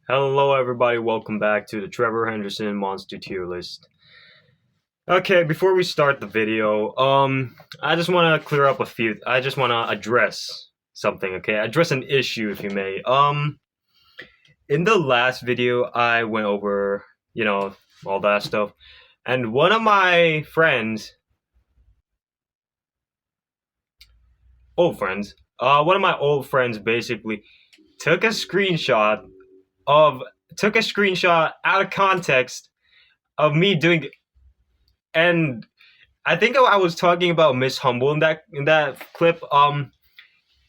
Hello, everybody. Welcome back to the Trevor Henderson Monster Tier List. Okay, before we start the video, I just want to clear up a few. I just want to address something. Okay, address an issue, if you may. In the last video, I went over, all that stuff, and one of my friends, one of my old friends, basically took a screenshot of took a screenshot out of context of me doing. And I think I was talking about Miss Humble in that clip.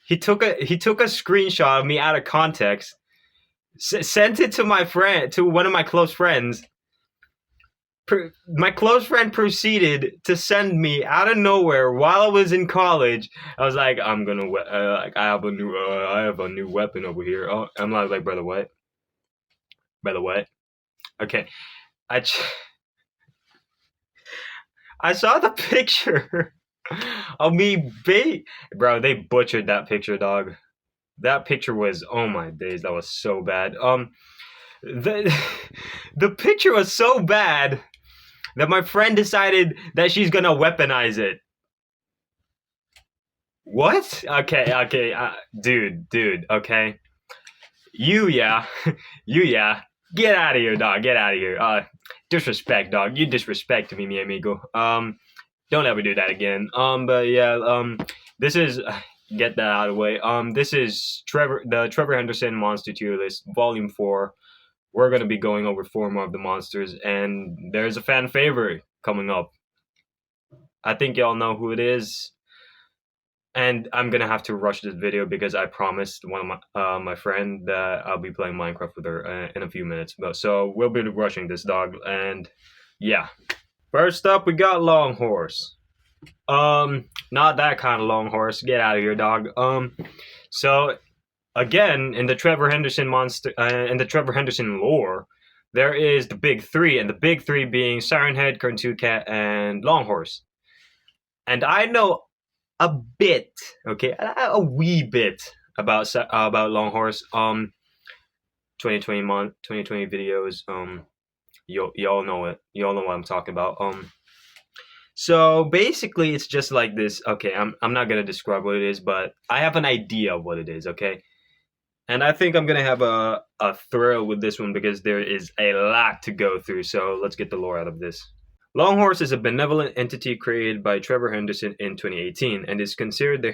He took a screenshot of me out of context, sent it to my friend, to one of my close friends. My close friend proceeded to send me out of nowhere while I was in college. I was like, I have a new weapon over here. Oh, I'm like, brother, what? Brother, what? Okay, I. I saw the picture of me bro, they butchered that picture, dog. That picture was, oh my days, that was so bad. The the picture was so bad that my friend decided that she's gonna weaponize it. What? Okay, dude, okay. Yeah, yeah. Get out of here, dog. Get out of here. Disrespect, dog. You disrespect me, mi amigo. Don't ever do that again. But yeah, this is get that out of the way. This is the Trevor Henderson Monster Tier List, Volume 4. We're gonna be going over 4 more of the monsters, and there's a fan favorite coming up. I think y'all know who it is. And I'm gonna have to rush this video because I promised one of my friend that I'll be playing Minecraft with her in a few minutes. So we'll be rushing this, dog. And yeah, first up we got Long Horse. Not that kind of long horse. Get out of here, dog. So again, in the Trevor Henderson in the Trevor Henderson lore, there is the big three, and the big three being Siren Head, Cartoon Cat, and Long Horse. And I know a bit, okay, a wee bit about Long Horse. 2020 videos. Y'all know it. Y'all know what I'm talking about. So basically, it's just like this. Okay, I'm not gonna describe what it is, but I have an idea of what it is. Okay, and I think I'm gonna have a thrill with this one because there is a lot to go through. So let's get the lore out of this. Long Horse is a benevolent entity created by Trevor Henderson in 2018 and is considered the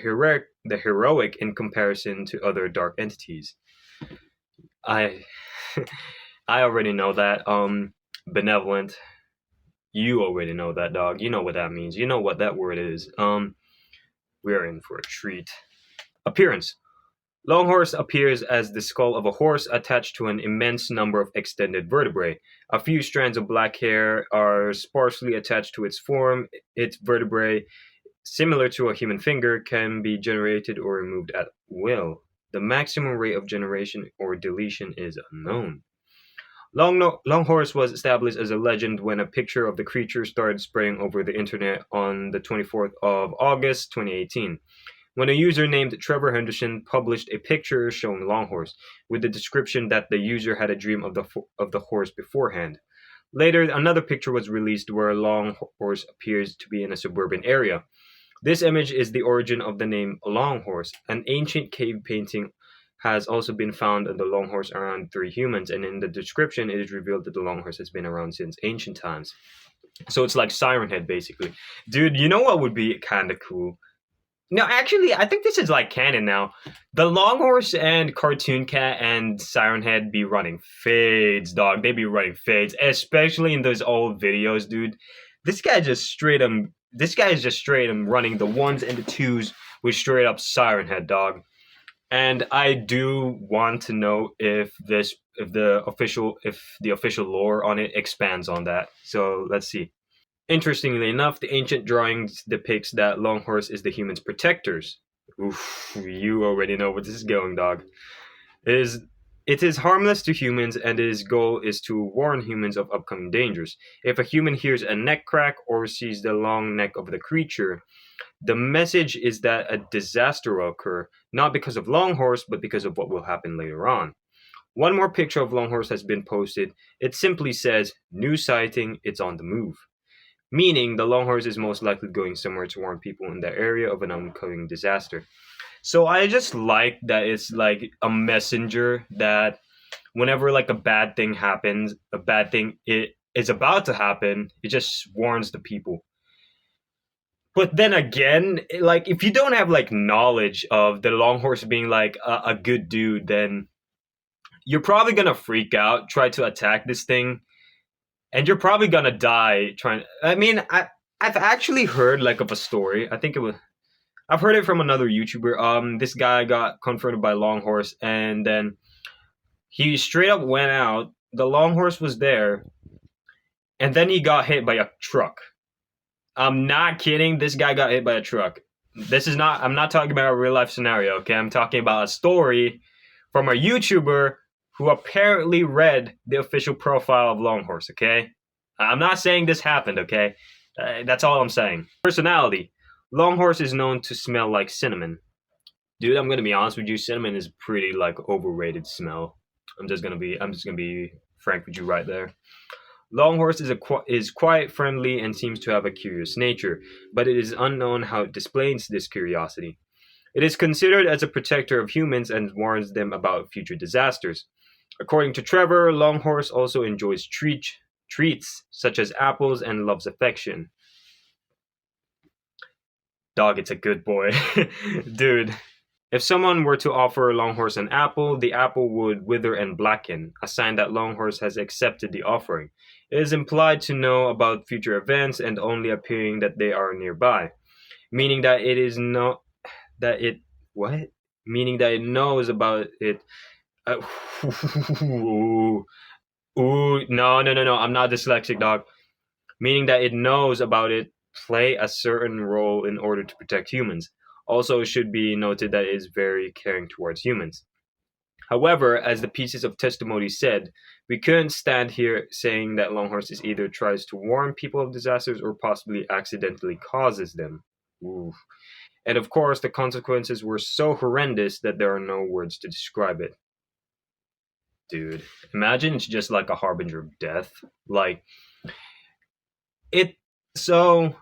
heroic in comparison to other dark entities. I I already know that. Benevolent. You already know that, dog. You know what that means. You know what that word is. We're in for a treat. Appearance. Long Horse appears as the skull of a horse attached to an immense number of extended vertebrae. A few strands of black hair are sparsely attached to its form. Its vertebrae, similar to a human finger, can be generated or removed at will. The maximum rate of generation or deletion is unknown. Long Horse was established as a legend when a picture of the creature started spreading over the internet on the 24th of August 2018. When a user named Trevor Henderson published a picture showing Long Horse, with the description that the user had a dream of the horse beforehand. Later, another picture was released where Long Horse appears to be in a suburban area. This image is the origin of the name Long Horse. An ancient cave painting has also been found of the Long Horse around 3 humans, and in the description it is revealed that the Long Horse has been around since ancient times. So it's like Siren Head, basically. Dude, you know what would be kind of cool? No, actually, I think this is like canon now. The Long Horse and Cartoon Cat and Siren Head be running fades, dog. They be running fades, especially in those old videos, dude. This guy is just straight up running the 1s and the 2s with straight up Siren Head, dog. And I do want to know if the official lore on it expands on that. So let's see. Interestingly enough, the ancient drawings depicts that Long Horse is the humans' protectors. Oof, you already know where this is going, dog. It is harmless to humans, and its goal is to warn humans of upcoming dangers. If a human hears a neck crack or sees the long neck of the creature, the message is that a disaster will occur, not because of Long Horse, but because of what will happen later on. One more picture of Longhorse has been posted. It simply says, "New sighting, it's on the move." Meaning the Longhorse is most likely going somewhere to warn people in the area of an oncoming disaster. So I just like that it's like a messenger that whenever like a bad thing happens, a bad thing it is about to happen, it just warns the people. But then again, like if you don't have like knowledge of the long horse being like a good dude, then you're probably gonna freak out, try to attack this thing, and you're probably gonna die trying. I mean, I've actually heard like of a story. I think it was I've heard it from another YouTuber. This guy got confronted by a long horse, and then he straight up went out. The long horse was there, and then he got hit by a truck. I'm not kidding. This guy got hit by a truck. This is not. I'm not talking about a real life scenario. Okay, I'm talking about a story from a YouTuber who apparently read the official profile of Longhorse. Okay, I'm not saying this happened. Okay, that's all I'm saying. Personality. Longhorse is known to smell like cinnamon. Dude, I'm gonna be honest with you. Cinnamon is pretty like overrated smell. I'm just gonna be frank with you right there. Longhorse is quiet, friendly, and seems to have a curious nature, but it is unknown how it displays this curiosity. It is considered as a protector of humans and warns them about future disasters. According to Trevor, Longhorse also enjoys treats such as apples and loves affection. Dog, it's a good boy. Dude. If someone were to offer Longhorse an apple, the apple would wither and blacken, a sign that Longhorse has accepted the offering. It is implied to know about future events and only appearing that they are nearby, meaning that it is no that it what? Meaning that it knows about it. Uh, ooh, no. I'm not dyslexic, dog. Meaning that it knows about it play a certain role in order to protect humans. Also, it should be noted that it is very caring towards humans. However, as the pieces of testimony said, we couldn't stand here saying that Longhorse either tries to warn people of disasters or possibly accidentally causes them. Ooh. And of course, the consequences were so horrendous that there are no words to describe it. Dude, imagine it's just like a harbinger of death. Like, it. So,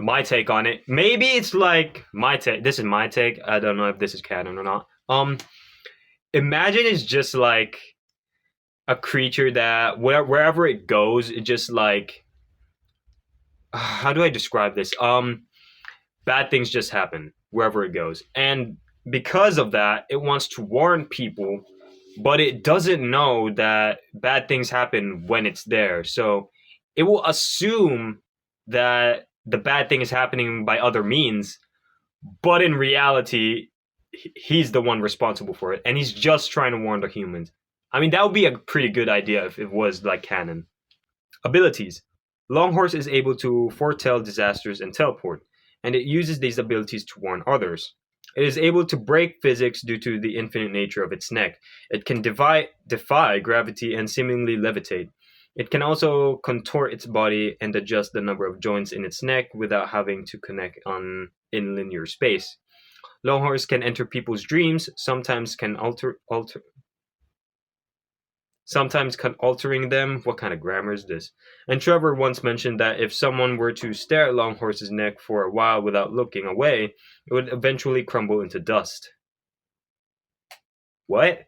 my take on it. Maybe it's like my take. This is my take. I don't know if this is canon or not. Imagine it's just like a creature that wherever it goes, it just like how do I describe this? Bad things just happen wherever it goes, and because of that, it wants to warn people, but it doesn't know that bad things happen when it's there. So it will assume that the bad thing is happening by other means, but in reality, he's the one responsible for it, and he's just trying to warn the humans. I mean, that would be a pretty good idea if it was like canon. Abilities. Longhorse is able to foretell disasters and teleport, and it uses these abilities to warn others. It is able to break physics due to the infinite nature of its neck. It can defy gravity and seemingly levitate. It can also contort its body and adjust the number of joints in its neck without having to connect in linear space. Longhorse can enter people's dreams, sometimes altering them. What kind of grammar is this? And Trevor once mentioned that if someone were to stare at Longhorse's neck for a while without looking away, it would eventually crumble into dust. What?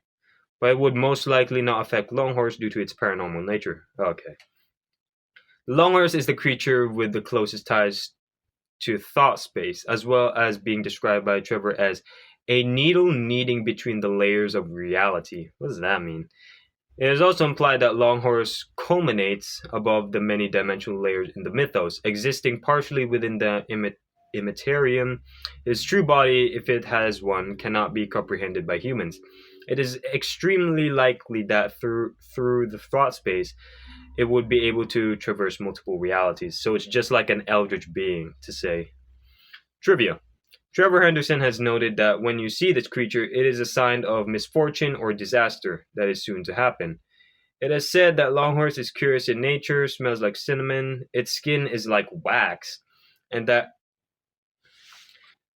But it would most likely not affect Longhorse due to its paranormal nature. Okay. Longhorse is the creature with the closest ties to thought space, as well as being described by Trevor as a needle kneading between the layers of reality. What does that mean? It is also implied that Longhorse culminates above the many dimensional layers in the mythos, existing partially within the immaterium. His true body, if it has one, cannot be comprehended by humans. It is extremely likely that through the thought space, it would be able to traverse multiple realities. So it's just like an eldritch being, to say. Trivia. Trevor Henderson has noted that when you see this creature, it is a sign of misfortune or disaster that is soon to happen. It is said that Longhorse is curious in nature, smells like cinnamon, its skin is like wax, and that.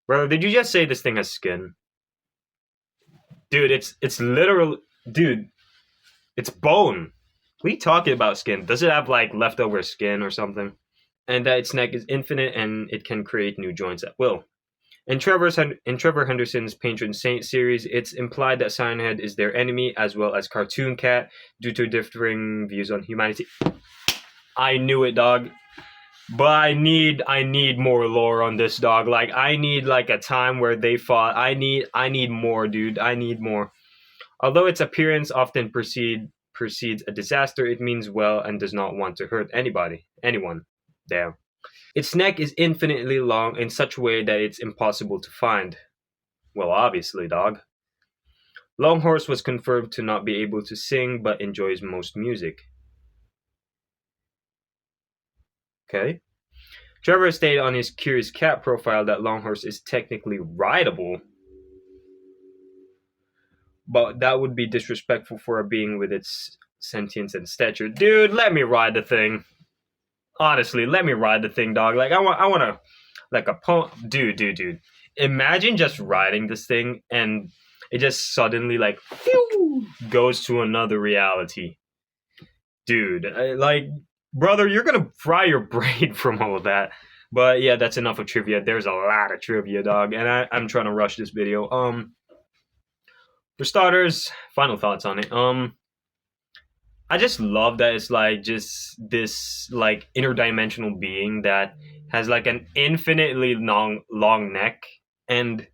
Bro, did you just say this thing has skin? Dude, it's literal. Dude, It's bone. What are you talking about? Skin? Does it have like leftover skin or something? And that its neck is infinite and it can create new joints at will. In Trevor Henderson's Patron Saint series, it's implied that Siren Head is their enemy as well as Cartoon Cat due to differing views on humanity. I knew it, dog. But I need more lore on this, dog. Like I need like a time where they fought. I need more, dude. I need more. Although its appearance often precedes a disaster, it means well and does not want to hurt anyone. Damn. Its neck is infinitely long in such a way that it's impossible to find. Well, obviously, dog. Longhorse was confirmed to not be able to sing, but enjoys most music. Okay. Trevor stated on his Curious Cat profile that Longhorse is technically rideable, but that would be disrespectful for a being with its sentience and stature. Dude, let me ride the thing. Honestly, let me ride the thing, dog. Like I want to, like a dude. Imagine just riding this thing and it just suddenly like phew, goes to another reality, dude. Like, brother, you're gonna fry your brain from all of that. But yeah, that's enough of trivia. There's a lot of trivia, dog, and I'm trying to rush this video. For starters, final thoughts on it. I just love that it's like just this like interdimensional being that has like an infinitely long neck. And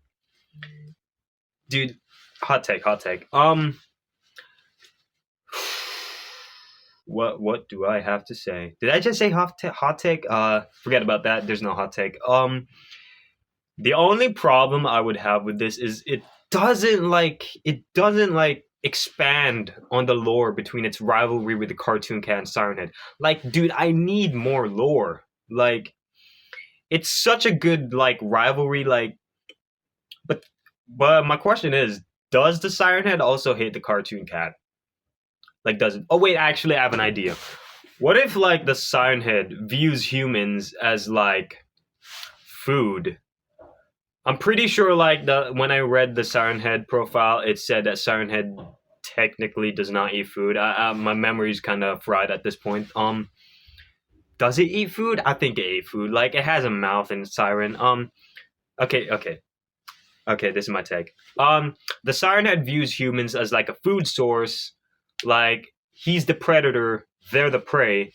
dude, hot take. What do I have to say? Did I just say hot take? Forget about that. There's no hot take. The only problem I would have with this is it doesn't like expand on the lore between its rivalry with the Cartoon Cat and Siren Head. Like, dude, I need more lore. Like, it's such a good like rivalry. Like, but my question is, does the Siren Head also hate the Cartoon Cat? Like, does it? Oh wait, actually, I have an idea. What if like the Siren Head views humans as like food? I'm pretty sure like when I read the Siren Head profile, it said that Siren Head technically does not eat food. My memory's kind of fried at this point. Does it eat food? I think it ate food. Like it has a mouth in Siren. Okay. This is my take. The Siren Head views humans as like a food source. Like he's the predator, they're the prey,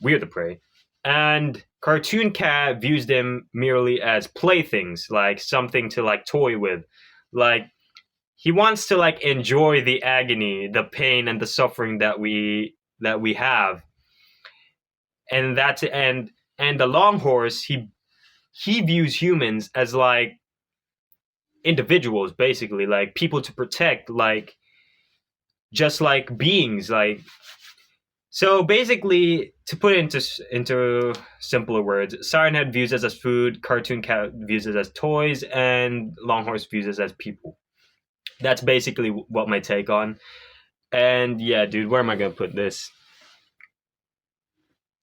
we're the prey. And Cartoon Cat views them merely as playthings, like something to like toy with. Like he wants to like enjoy the agony, the pain and the suffering that we have. And the long horse, he views humans as like individuals basically, like people to protect, like just like beings, like so basically, to put it into simpler words, Siren Head views us as food, Cartoon Cat views us as toys, and Longhorse views us as people. That's basically what my take on. And yeah, dude, where am I gonna put this?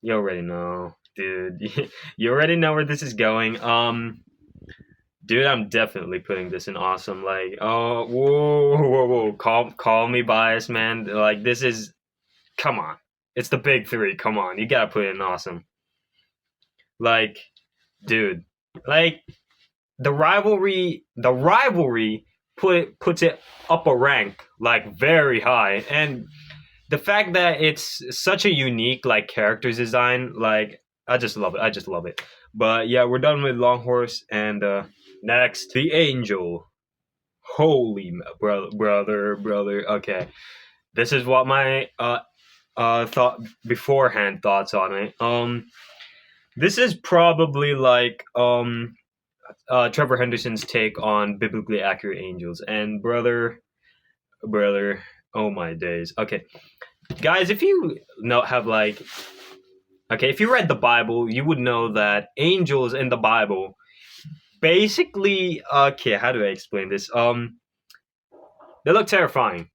You already know, dude. You already know where this is going. Dude, I'm definitely putting this in awesome. Like, oh, whoa. Call me biased, man. Like, this is, come on. It's the big three. Come on, you gotta put it in awesome. Like, dude, like the rivalry puts it up a rank, like very high, and the fact that it's such a unique like character design, like I just love it. I just love it. But yeah, we're done with Longhorse, and next the Angel. Holy brother. Okay, this is what my thoughts on it. This is probably like Trevor Henderson's take on biblically accurate angels. And brother, oh my days. Okay, guys, if you if you read the Bible, you would know that angels in the Bible basically, okay, how do I explain this? They look terrifying,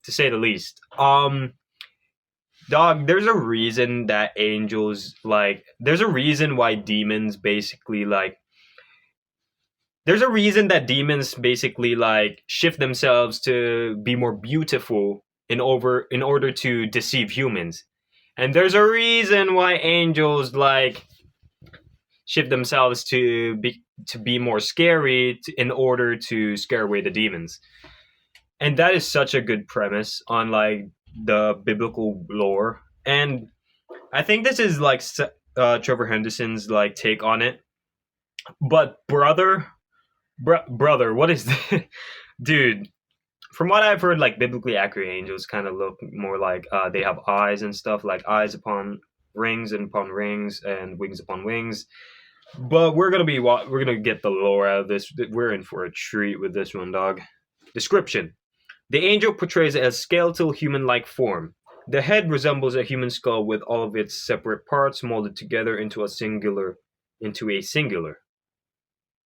to say the least. Dog, there's a reason that angels there's a reason why demons basically there's a reason that demons basically like shift themselves to be more beautiful in order to deceive humans. And there's a reason why angels like shift themselves to be more scary in order to scare away the demons. And that is such a good premise on like the biblical lore. And I think this is like Trevor Henderson's like take on it. But brother, what is this? Dude, from what I've heard, like biblically accurate angels kind of look more like they have eyes and stuff, like eyes upon rings and upon rings and wings upon wings. But we're gonna get the lore out of this. We're in for a treat with this one, dog. Description: the angel portrays a skeletal human-like form. The head resembles a human skull with all of its separate parts molded together into a singular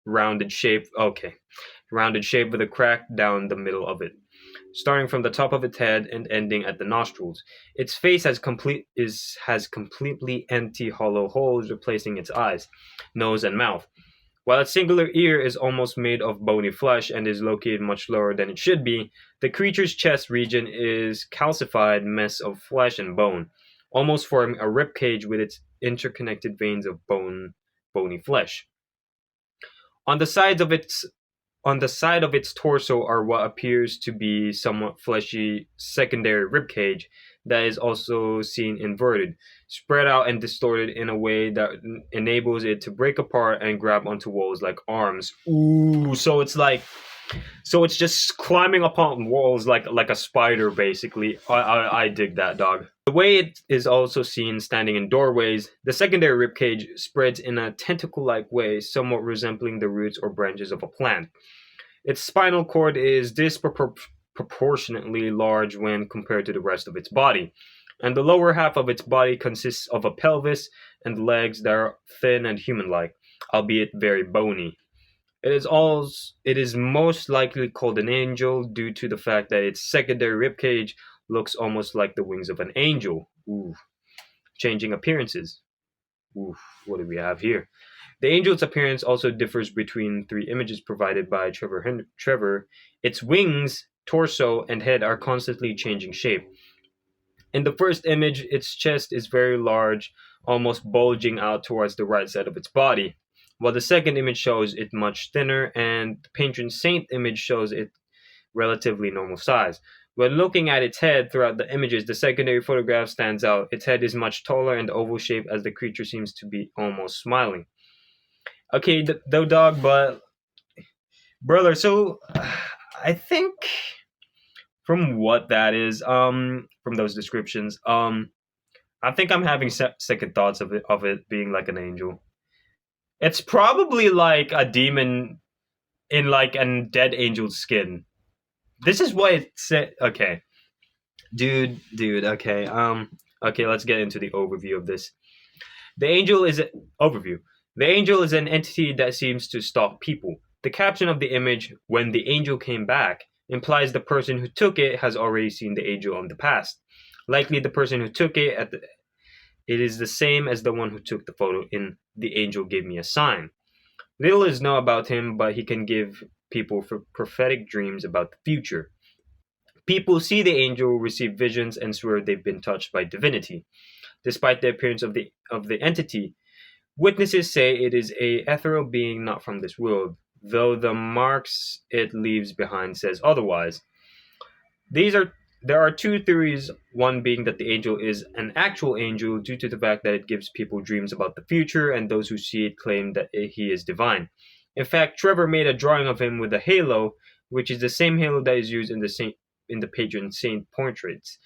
rounded shape. Okay, rounded shape with a crack down the middle of it, starting from the top of its head and ending at the nostrils. Its face has completely empty hollow holes replacing its eyes, nose, and mouth. While its singular ear is almost made of bony flesh and is located much lower than it should be, the creature's chest region is calcified mess of flesh and bone, almost forming a rib cage with its interconnected veins of bony flesh. On the sides of its On the side of its torso are what appears to be somewhat fleshy secondary ribcage that is also seen inverted, spread out and distorted in a way that enables it to break apart and grab onto walls like arms. Ooh, so it's just climbing upon walls like a spider, basically. I dig that, dog. The way it is also seen standing in doorways, the secondary ribcage spreads in a tentacle-like way, somewhat resembling the roots or branches of a plant. Its spinal cord is disproportionately large when compared to the rest of its body, and the lower half of its body consists of a pelvis and legs that are thin and human-like, albeit very bony. It is most likely called an angel due to the fact that its secondary ribcage looks almost like the wings of an angel. Ooh. Changing appearances. Ooh, what do we have here? The angel's appearance also differs between three images provided by Trevor. Its wings, torso, and head are constantly changing shape. In the first image, its chest is very large, almost bulging out towards the right side of its body, while the second image shows it much thinner, and the patron saint image shows it relatively normal size. When looking at its head throughout the images, the secondary photograph stands out. Its head is much taller and oval shaped as the creature seems to be almost smiling. Okay, though, dog, but brother, so I think from what that is, from those descriptions, I think I'm having second thoughts of it being like an angel. It's probably like a demon in like a dead angel's skin. This is what it said. Okay, dude. Okay, okay. Let's get into the overview of this. The angel is overview. The angel is an entity that seems to stalk people. The caption of the image, "When the angel came back," implies the person who took it has already seen the angel in the past. Likely the person who took it it is the same as the one who took the photo in "The Angel Gave Me a Sign." Little is known about him, but he can give people prophetic dreams about the future. People see the angel, receive visions, and swear they've been touched by divinity. Despite the appearance of the entity, witnesses say it is a ethereal being not from this world, though the marks it leaves behind says otherwise. There are two theories, one being that the angel is an actual angel due to the fact that it gives people dreams about the future, and those who see it claim that he is divine. In fact, Trevor made a drawing of him with a halo, which is the same halo that is used in the patron saint portraits,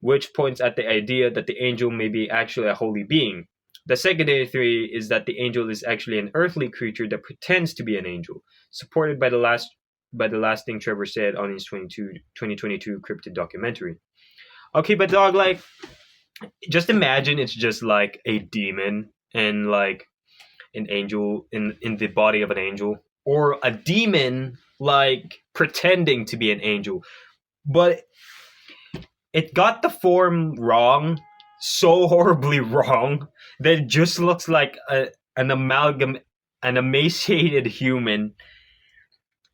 which points at the idea that the angel may be actually a holy being. The secondary theory is that the angel is actually an earthly creature that pretends to be an angel, supported by the last thing Trevor said on his 2022 cryptid documentary. Okay, but dog, like, just imagine it's just like a demon and like an angel in the body of an angel, or a demon like pretending to be an angel, but it got the form wrong, so horribly wrong that it just looks like an emaciated human.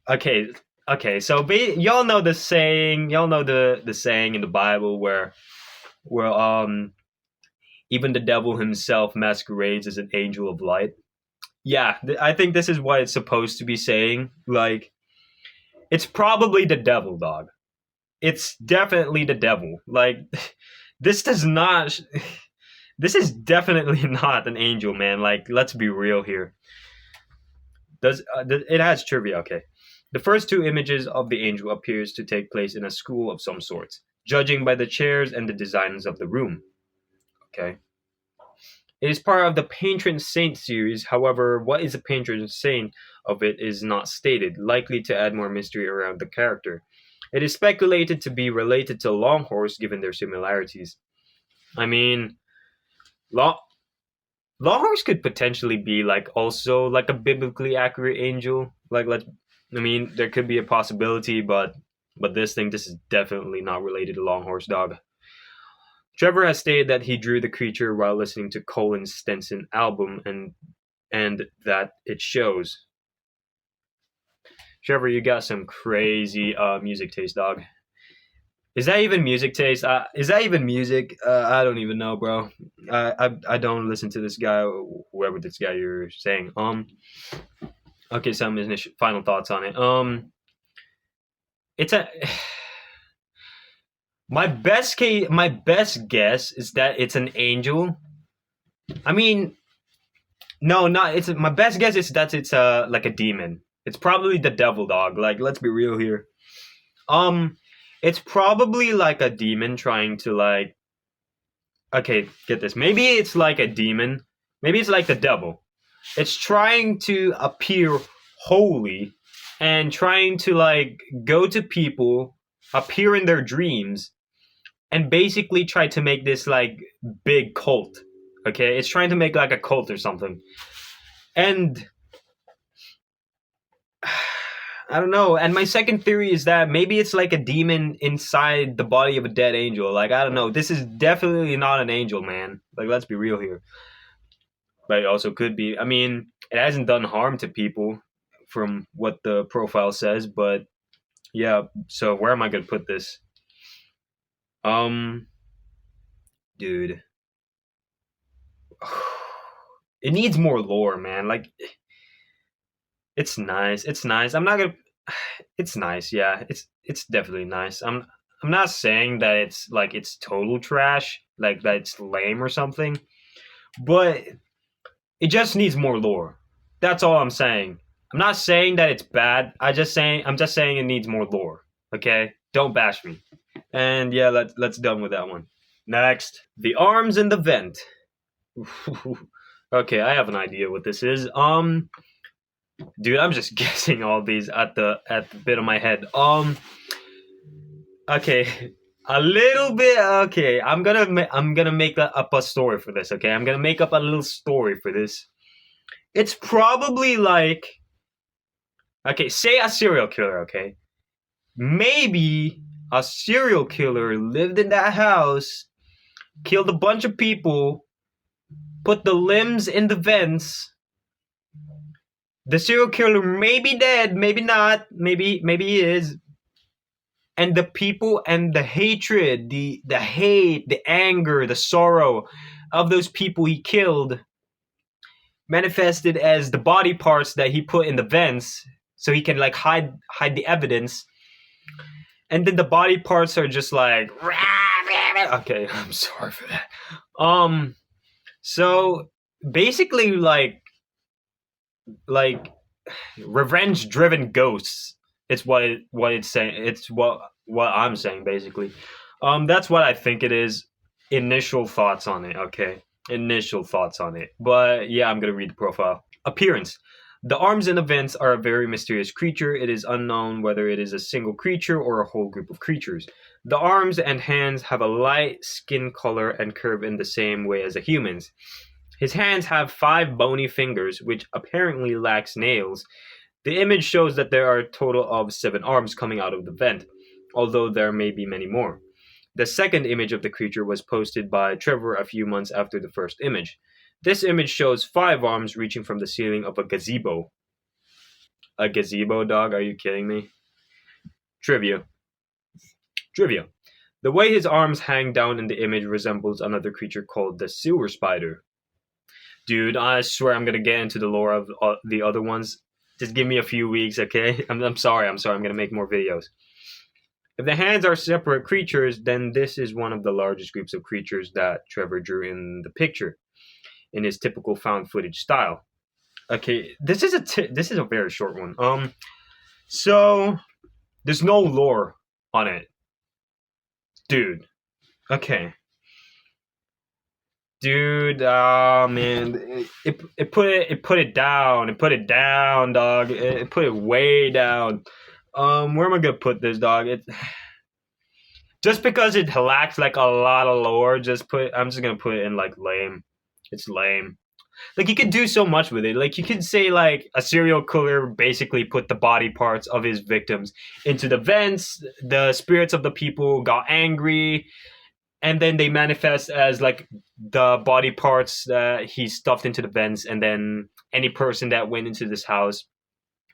Okay, okay, so y'all know the saying, y'all know the saying in the Bible where even the devil himself masquerades as an angel of light. Yeah, I think this is what it's supposed to be saying. Like, it's probably the devil, dog. It's definitely the devil. Like, this does not. This is definitely not an angel, man. Like, let's be real here. Does it has trivia? Okay, the first two images of the angel appears to take place in a school of some sorts, judging by the chairs and the designs of the room. Okay, it is part of the patron saint series. However, what is a patron saint of it is not stated, likely to add more mystery around the character. It is speculated to be related to Longhorse given their similarities. I mean, Long Longhorse could potentially be like also like a biblically accurate angel. Like I mean, there could be a possibility, but this is definitely not related to Longhorse dog. Trevor has stated that he drew the creature while listening to Colin's Stenson album and that it shows. Trevor, you got some crazy music taste, dog. Is that even music taste? Is that even music? I don't even know, bro. I don't listen to this guy, whoever this guy you're saying. Okay, some initial final thoughts on it. It's a my best guess is that it's an angel. I mean, no, not it's my best guess is that it's like a demon. It's probably the devil, dog. Like, let's be real here. Um, it's probably like a demon trying to like. Okay, get this. Maybe it's like a demon. Maybe it's like the devil. It's trying to appear holy and trying to like go to people, appear in their dreams, and basically try to make this like big cult. Okay, it's trying to make like a cult or something. And I don't know. And my second theory is that maybe it's like a demon inside the body of a dead angel. Like, I don't know. This is definitely not an angel, man. Like, let's be real here. But it also could be. I mean, it hasn't done harm to people from what the profile says, but yeah. So where am I gonna put this? Um, dude, it needs more lore, man. Like, it's nice. It's nice. I'm not gonna. It's nice. Yeah, it's definitely nice. I'm not saying that it's like it's total trash, like that it's lame or something, but it just needs more lore. That's all I'm saying. I'm not saying that it's bad. I'm just saying it needs more lore. Okay? Don't bash me. And yeah, let's done with that one. Next, the arms in the vent. Okay, I have an idea what this is. Dude, I'm just guessing all these at the bit of my head. Okay, a little bit. Okay, I'm gonna make up a story for this. Okay, I'm gonna make up a little story for this. It's probably like, okay, say a serial killer. Okay, maybe a serial killer lived in that house, killed a bunch of people, put the limbs in the vents. The serial killer may be dead, maybe not, maybe he is. And the people and the hatred, the hate, the anger, the sorrow of those people he killed manifested as the body parts that he put in the vents so he can like hide the evidence. And then the body parts are just like, okay, I'm sorry for that. So basically like revenge driven ghosts. It's what it's saying. It's what I'm saying basically. That's what I think it is. Initial thoughts on it. Okay, initial thoughts on it. But yeah, I'm gonna read the profile. Appearance. The arms and the vents are a very mysterious creature. It is unknown whether it is a single creature or a whole group of creatures. The arms and hands have a light skin color and curve in the same way as a human's. His hands have 5 bony fingers, which apparently lacks nails. The image shows that there are a total of 7 arms coming out of the vent, although there may be many more. The second image of the creature was posted by Trevor a few months after the first image. This image shows 5 arms reaching from the ceiling of a gazebo. A gazebo, dog? Are you kidding me? Trivia. Trivia. The way his arms hang down in the image resembles another creature called the silver spider. Dude, I swear I'm gonna get into the lore of the other ones. Just give me a few weeks, okay? I'm sorry. I'm gonna make more videos. If the hands are separate creatures, then this is one of the largest groups of creatures that Trevor drew in the picture, in his typical found footage style. Okay, this is a very short one. So there's no lore on it, dude. Okay, dude. Man, it put it down, dog. It put it way down. Where am I gonna put this, dog? It just because it lacks like a lot of lore. I'm just gonna put it in like lame. It's lame. Like you could do so much with it. Like you could say like a serial killer basically put the body parts of his victims into the vents. The spirits of the people got angry, and then they manifest as like the body parts that he stuffed into the vents. And then any person that went into this house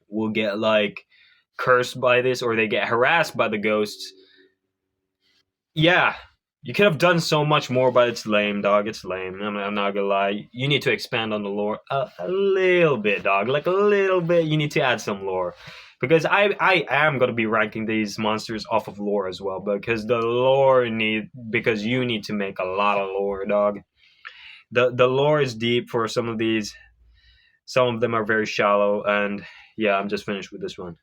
will get like cursed by this, or they get harassed by the ghosts. Yeah, you could have done so much more, but it's lame, dog. It's lame. I'm not gonna lie. You need to expand on the lore a little bit, dog. Like a little bit. You need to add some lore. Because I am gonna be ranking these monsters off of lore as well. Because you need to make a lot of lore, dog. The lore is deep for some of these. Some of them are very shallow, and yeah, I'm just finished with this one.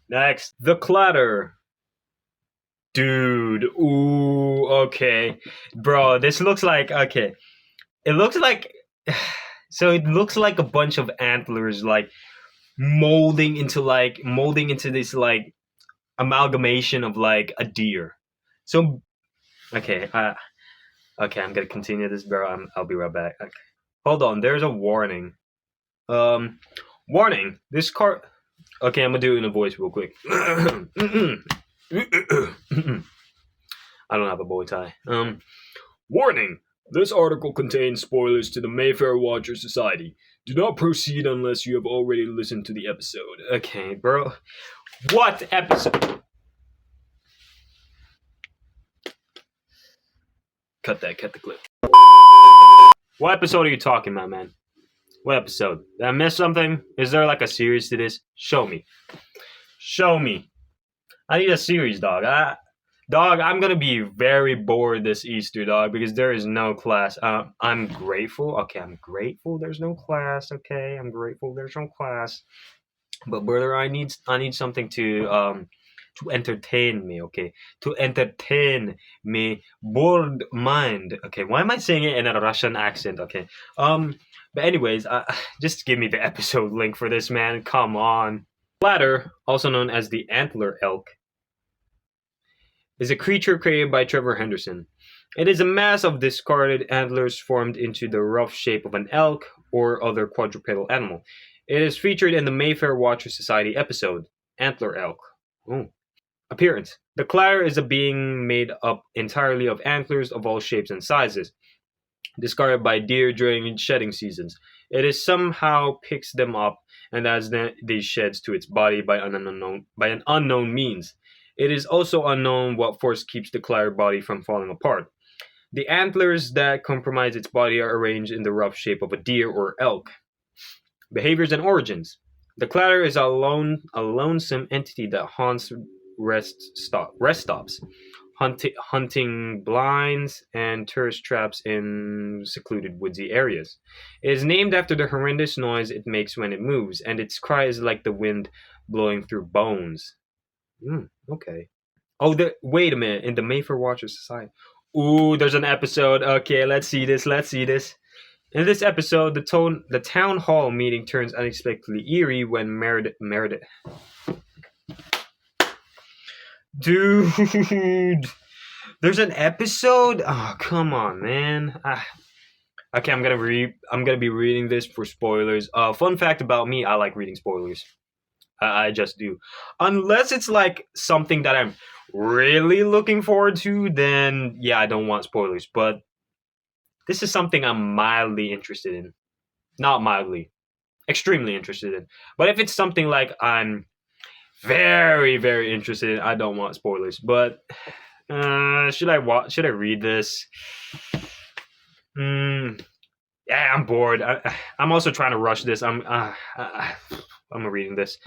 Next, the Clatter. Dude, ooh, okay. Bro, this looks like, okay. It looks like, so it looks like a bunch of antlers, like, molding into this, like, amalgamation of, like, a deer. So, okay, okay, I'm gonna continue this, bro. I'll be right back. Okay. Hold on, there's a warning. Warning, this card, okay, I'm gonna do it in a voice real quick. I don't have a bow tie. Warning! This article contains spoilers to the Mayfair Watcher Society. Do not proceed unless you have already listened to the episode. Okay, bro. What episode? Cut the clip. What episode are you talking about, man? What episode? Did I miss something? Is there like a series to this? Show me. Show me. I need a series, dog. Dog, I'm gonna be very bored this Easter, dog, because there is no class. I'm grateful. Okay, I'm grateful there's no class. Okay, I'm grateful there's no class. But brother, I need something to entertain me. Okay, to entertain me bored mind. Okay, why am I saying it in a Russian accent? Okay, but anyways, just give me the episode link for this, man. Come on. Clatter, also known as the antler elk, is a creature created by Trevor Henderson. It is a mass of discarded antlers formed into the rough shape of an elk or other quadrupedal animal. It is featured in the Mayfair Watcher Society episode, Antler Elk. Ooh. Appearance. The Clatter is a being made up entirely of antlers of all shapes and sizes, discarded by deer during shedding seasons. It is somehow picks them up and adds these sheds to its body by an unknown means. It is also unknown what force keeps the Clatter body from falling apart. The antlers that comprise its body are arranged in the rough shape of a deer or elk. Behaviors and origins. The Clatter is a lonesome entity that haunts rest stops, hunting blinds and tourist traps in secluded woodsy areas. It is named after the horrendous noise it makes when it moves, and its cry is like the wind blowing through bones. Okay. Oh, wait a minute. In the Mayfair Watcher Society. Ooh, there's an episode. Okay, let's see this. In this episode, the town hall meeting turns unexpectedly eerie when Meredith. Dude, there's an episode. Oh, come on, man. Okay, I'm gonna be reading this for spoilers. Fun fact about me: I like reading spoilers. I just do. Unless it's like something that I'm really looking forward to, then yeah, I don't want spoilers. But this is something I'm mildly interested in. Not mildly, extremely interested in. But if it's something like I'm very, very interested. I don't want spoilers, but should I watch? Should I read this? Yeah, I'm bored. I'm also trying to rush this. I'm reading this.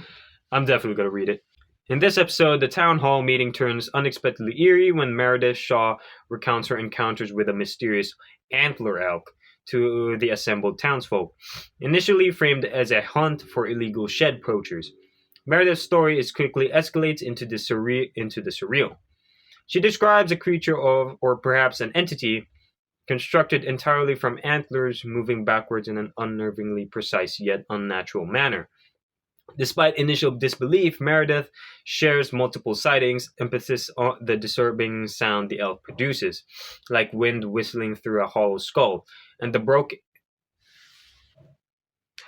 I'm definitely gonna read it. In this episode, the town hall meeting turns unexpectedly eerie when Meredith Shaw recounts her encounters with a mysterious antler elk to the assembled townsfolk, initially framed as a hunt for illegal shed poachers. Meredith's story is quickly escalates into the surreal. She describes a creature of, or perhaps an entity, constructed entirely from antlers moving backwards in an unnervingly precise yet unnatural manner. Despite initial disbelief, Meredith shares multiple sightings, emphasis on the disturbing sound the elk produces, like wind whistling through a hollow skull, and the broken.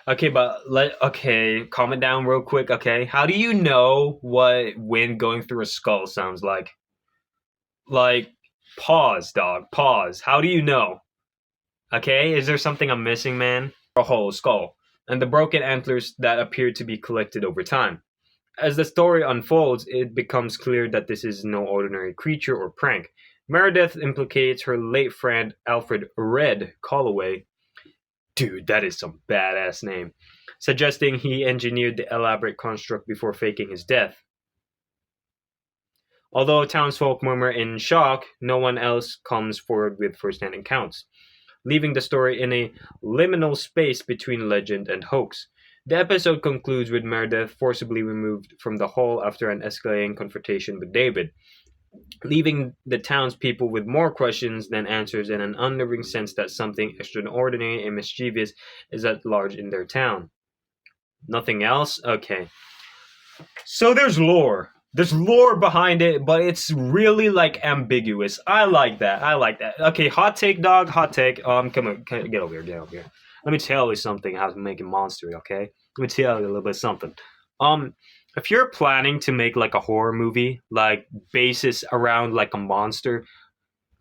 Okay, okay, calm it down real quick. Okay, how do you know what wind going through a skull sounds like? Like, pause, dog. Pause. How do you know? Okay, is there something I'm missing, man? A hollow skull, and the broken antlers that appear to be collected over time. As the story unfolds, it becomes clear that this is no ordinary creature or prank. Meredith implicates her late friend Alfred Red Calloway. Dude, that is some badass name. Suggesting he engineered the elaborate construct before faking his death. Although townsfolk murmur in shock, no one else comes forward with first-hand accounts, leaving the story in a liminal space between legend and hoax. The episode concludes with Meredith forcibly removed from the hall after an escalating confrontation with David, leaving the townspeople with more questions than answers and an unnerving sense that something extraordinary and mischievous is at large in their town. Nothing else? Okay. So there's lore. There's lore behind it, but it's really like ambiguous. I like that. I like that. Okay, hot take, dog. Hot take. Come on, get over here. Get over here. Let me tell you something. How to make a monster. Okay. Let me tell you a little bit of something. If you're planning to make like a horror movie, like basis around like a monster,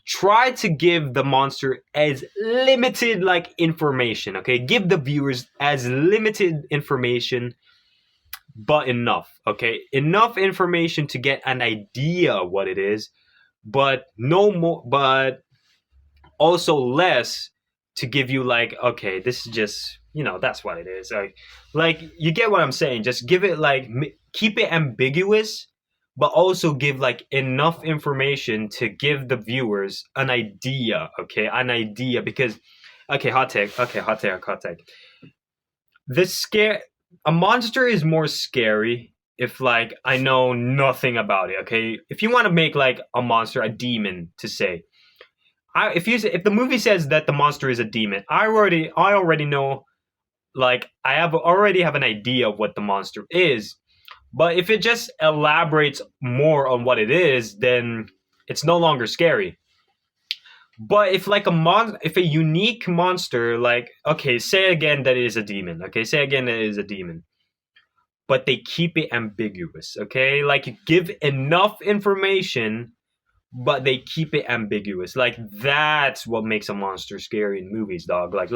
try to give the monster as limited like information. Okay, give the viewers as limited information but enough. Okay, enough information to get an idea of what it is, but no more, but also less to give you like, okay, this is just, that's what it is. Like you get what I'm saying. Just give it like, keep it ambiguous, but also give like enough information to give the viewers an idea. Okay, an idea because, okay, hot take. Okay, hot take. A monster is more scary if like I know nothing about it. Okay, if you want to make like a monster, a demon, to say, if the movie says that the monster is a demon, I already know, like already have an idea of what the monster is. But if it just elaborates more on what it is, then it's no longer scary. But if like if a unique monster, like, okay, say again that it is a demon. Okay, say again that it is a demon. But they keep it ambiguous. Okay, like you give enough information, but they keep it ambiguous. Like that's what makes a monster scary in movies, dog. Like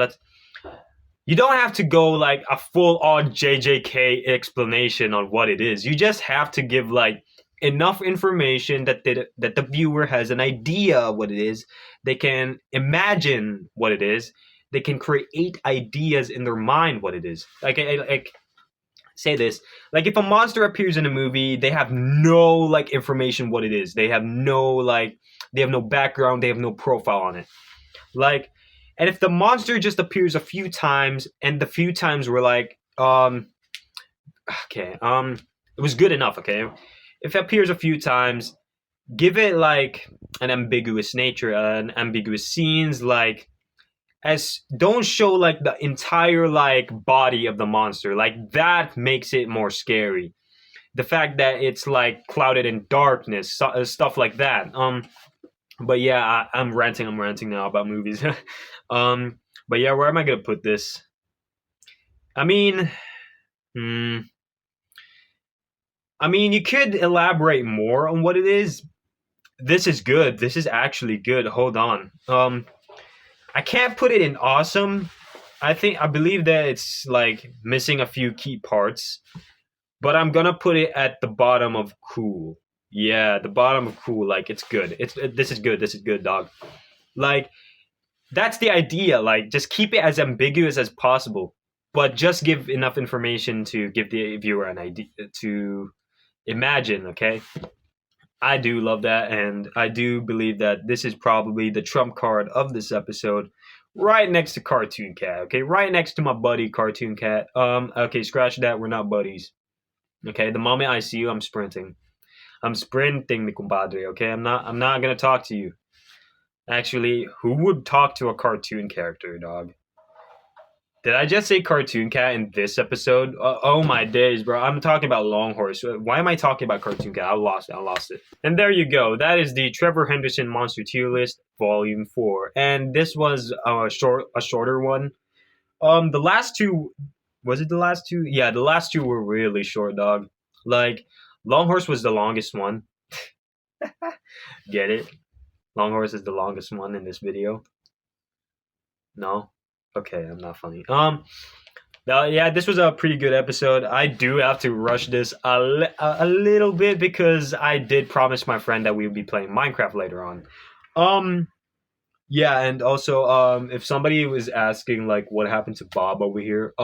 you don't have to go like a full on JJK explanation on what it is. You just have to give like enough information that the viewer has an idea of what it is. They can imagine what it is. They can create ideas in their mind what it is. Like say this, like if a monster appears in a movie, they have no like information what it is. They have no background. They have no profile on it. Like, and if the monster just appears a few times and the few times were like, okay, it was good enough. Okay, if it appears a few times, give it like an ambiguous nature, an ambiguous scenes, like don't show like the entire like body of the monster. Like that makes it more scary. The fact that it's like clouded in darkness, stuff like that. But yeah, I'm ranting now about movies. But yeah, where am I gonna put this? I mean, you could elaborate more on what it is. This is good. This is actually good. Hold on. I can't put it in awesome. I believe that it's like missing a few key parts. but I'm gonna put it at the bottom of cool. Yeah, the bottom of cool. Like it's good. This is good. This is good, dog. Like that's the idea. Like just keep it as ambiguous as possible, but just give enough information to give the viewer an idea to imagine. Okay, I do love that, and I do believe that this is probably the trump card of this episode, right next to Cartoon Cat. Okay, right next to my buddy Cartoon Cat. Okay, scratch that. We're not buddies. Okay, the moment I see you, I'm sprinting. I'm sprinting, Mincompadre. Okay, I'm not. I'm not gonna talk to you. Actually, who would talk to a cartoon character, dog? Did I just say Cartoon Cat in this episode? Oh my days, bro! I'm talking about Longhorse. Why am I talking about Cartoon Cat? I lost it. I lost it. And there you go. That is the Trevor Henderson Monster Tier List, Volume 4. And this was a shorter one. The last two, was it the last two? Yeah, the last two were really short, dog. Like Longhorse was the longest one. Get it? Longhorse is the longest one in this video. No? Okay, I'm not funny. Yeah, this was a pretty good episode. I do have to rush this a little bit because I did promise my friend that we would be playing Minecraft later on. Yeah, and also, if somebody was asking like what happened to Bob over here,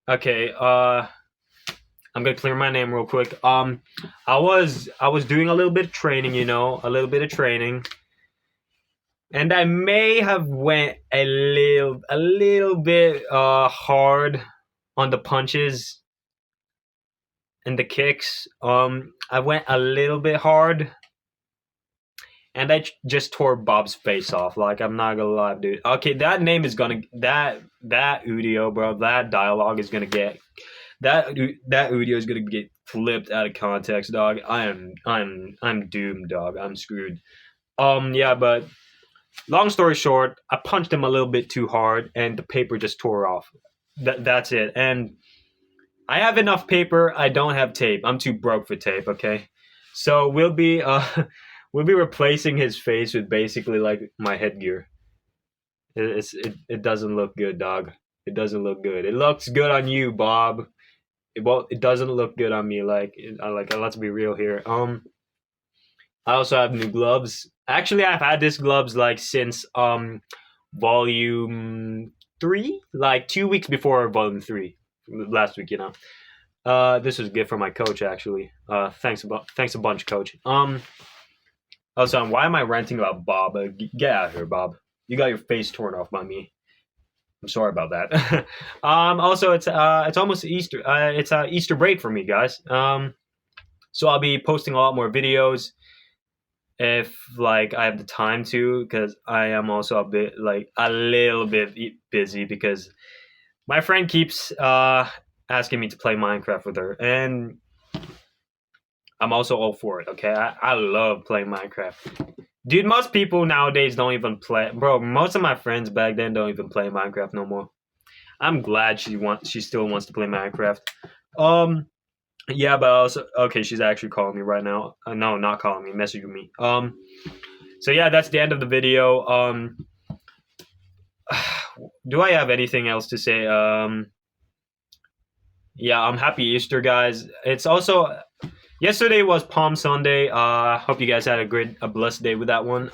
okay, I'm gonna clear my name real quick. I was doing a little bit of training, a little bit of training. And I may have went a little bit hard on the punches and the kicks. I went a little bit hard, and I just tore Bob's face off. Like I'm not gonna lie, dude. Okay, that name is gonna that audio, bro. That dialogue is gonna get that audio is gonna get flipped out of context, dog. I'm doomed, dog. I'm screwed. Yeah, but. Long story short, I punched him a little bit too hard, and the paper just tore off. That's it. And I have enough paper. I don't have tape. I'm too broke for tape. Okay, so we'll be we'll be replacing his face with basically like my headgear. It doesn't look good, dog. It doesn't look good. It looks good on you, Bob. It doesn't look good on me. Like let's be real here. I also have new gloves. Actually, I've had these gloves like since volume 3, like 2 weeks before volume 3, last week. This was a gift from my coach actually. Thanks a bunch, coach. Also, why am I ranting about Bob? Get out of here, Bob. You got your face torn off by me. I'm sorry about that. Also, it's almost Easter. It's Easter break for me, guys. So I'll be posting a lot more videos if like I have the time to, because I am also a little bit busy because my friend keeps asking me to play Minecraft with her, and I'm also all for it. Okay, I love playing Minecraft, dude. Most people nowadays don't even play, bro. Most of my friends back then don't even play Minecraft no more. I'm glad she still wants to play Minecraft. Yeah, but also okay, she's actually calling me right now. No, not calling me, messaging me. So yeah, that's the end of the video. Do I have anything else to say? Yeah, I'm happy Easter, guys. It's also yesterday was Palm Sunday. Hope you guys had a blessed day with that one.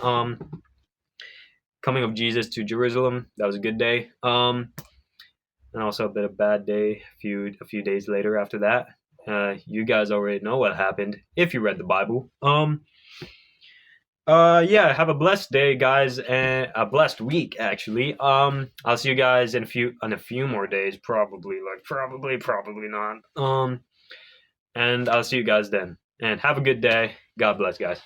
Coming of Jesus to Jerusalem, that was a good day. And also a bit of bad day. A few days later after that. You guys already know what happened if you read the Bible. Yeah, have a blessed day, guys, and a blessed week actually. I'll see you guys in a few more days, probably not. And I'll see you guys then. And have a good day. God bless, guys.